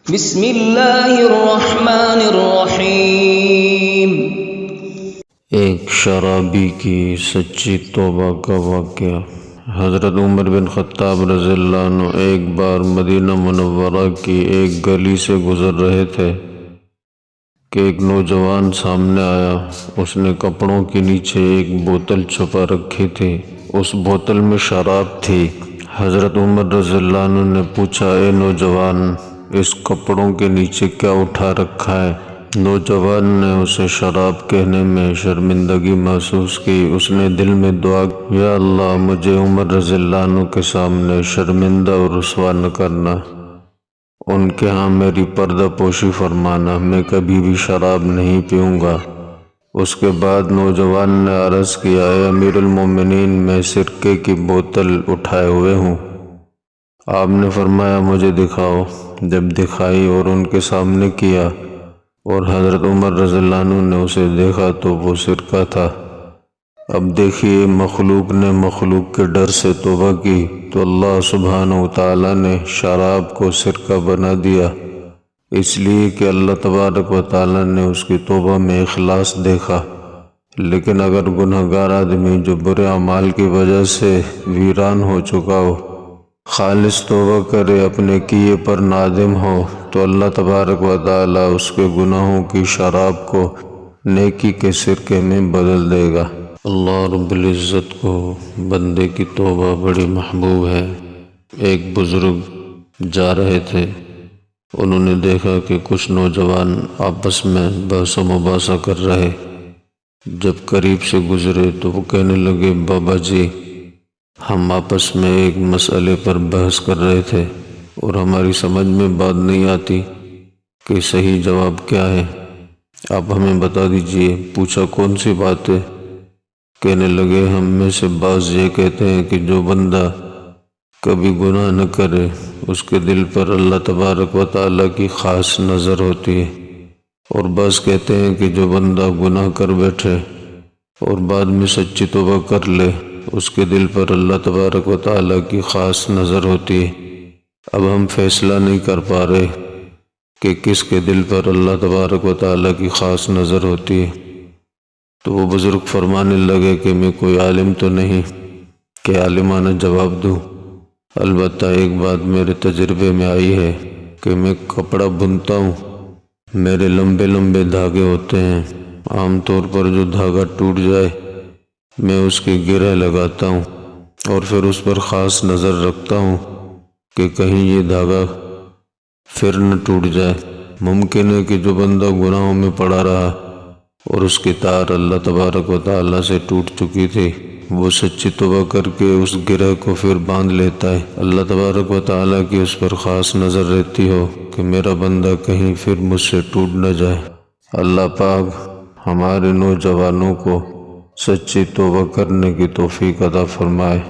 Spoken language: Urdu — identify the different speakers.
Speaker 1: بسم اللہ الرحمن الرحیم۔
Speaker 2: ایک شرابی کی سچی توبہ کا واقعہ۔ حضرت عمر بن خطاب رضی اللہ عنہ ایک بار مدینہ منورہ کی ایک گلی سے گزر رہے تھے کہ ایک نوجوان سامنے آیا۔ اس نے کپڑوں کے نیچے ایک بوتل چھپا رکھی تھی، اس بوتل میں شراب تھی۔ حضرت عمر رضی اللہ عنہ نے پوچھا، اے نوجوان، اس کپڑوں کے نیچے کیا اٹھا رکھا ہے؟ نوجوان نے اسے شراب کہنے میں شرمندگی محسوس کی۔ اس نے دل میں دعا کی، یا اللہ، مجھے عمر رضی اللہ عنہ کے سامنے شرمندہ اور رسوا نہ کرنا، ان کے ہاں میری پردہ پوشی فرمانا، میں کبھی بھی شراب نہیں پیوں گا۔ اس کے بعد نوجوان نے عرض کیا، اے امیر المومنین، میں سرکے کی بوتل اٹھائے ہوئے ہوں۔ آپ نے فرمایا، مجھے دکھاؤ۔ جب دکھائی اور ان کے سامنے کیا اور حضرت عمر رضی اللہ عنہ نے اسے دیکھا تو وہ سرکہ تھا۔ اب دیکھیے، مخلوق نے مخلوق کے ڈر سے توبہ کی تو اللہ سبحانہ وتعالی نے شراب کو سرکہ بنا دیا، اس لیے کہ اللہ تبارک و تعالی نے اس کی توبہ میں اخلاص دیکھا۔ لیکن اگر گنہگار آدمی جو برے اعمال کی وجہ سے ویران ہو چکا ہو، خالص توبہ کرے، اپنے کیے پر نادم ہو، تو اللہ تبارک و تعالی اس کے گناہوں کی شراب کو نیکی کے سرکے میں بدل دے گا۔ اللہ رب العزت کو بندے کی توبہ بڑی محبوب ہے۔ ایک بزرگ جا رہے تھے، انہوں نے دیکھا کہ کچھ نوجوان آپس میں بحث و مباحثہ کر رہے۔ جب قریب سے گزرے تو وہ کہنے لگے، بابا جی، ہم آپس میں ایک مسئلے پر بحث کر رہے تھے اور ہماری سمجھ میں بات نہیں آتی کہ صحیح جواب کیا ہے، آپ ہمیں بتا دیجئے۔ پوچھا، کون سی بات ہے؟ کہنے لگے، ہم میں سے بعض یہ کہتے ہیں کہ جو بندہ کبھی گناہ نہ کرے، اس کے دل پر اللہ تبارک و تعالیٰ کی خاص نظر ہوتی ہے، اور بعض کہتے ہیں کہ جو بندہ گناہ کر بیٹھے اور بعد میں سچی توبہ کر لے، اس کے دل پر اللہ تبارک و تعالیٰ کی خاص نظر ہوتی ہے۔ اب ہم فیصلہ نہیں کر پا رہے کہ کس کے دل پر اللہ تبارک و تعالیٰ کی خاص نظر ہوتی ہے۔ تو وہ بزرگ فرمانے لگے کہ میں کوئی عالم تو نہیں کہ عالمانہ جواب دوں، البتہ ایک بات میرے تجربے میں آئی ہے کہ میں کپڑا بنتا ہوں، میرے لمبے لمبے دھاگے ہوتے ہیں، عام طور پر جو دھاگا ٹوٹ جائے میں اس کی گرہ لگاتا ہوں اور پھر اس پر خاص نظر رکھتا ہوں کہ کہیں یہ دھاگا پھر نہ ٹوٹ جائے۔ ممکن ہے کہ جو بندہ گناہوں میں پڑا رہا اور اس کی تار اللہ تبارک و تعالیٰ سے ٹوٹ چکی تھی، وہ سچی توبہ کر کے اس گرہ کو پھر باندھ لیتا ہے، اللہ تبارک و تعالیٰ کی اس پر خاص نظر رہتی ہو کہ میرا بندہ کہیں پھر مجھ سے ٹوٹ نہ جائے۔ اللہ پاک ہمارے نوجوانوں کو سچی توبہ کرنے کی توفیق عطا فرمائے۔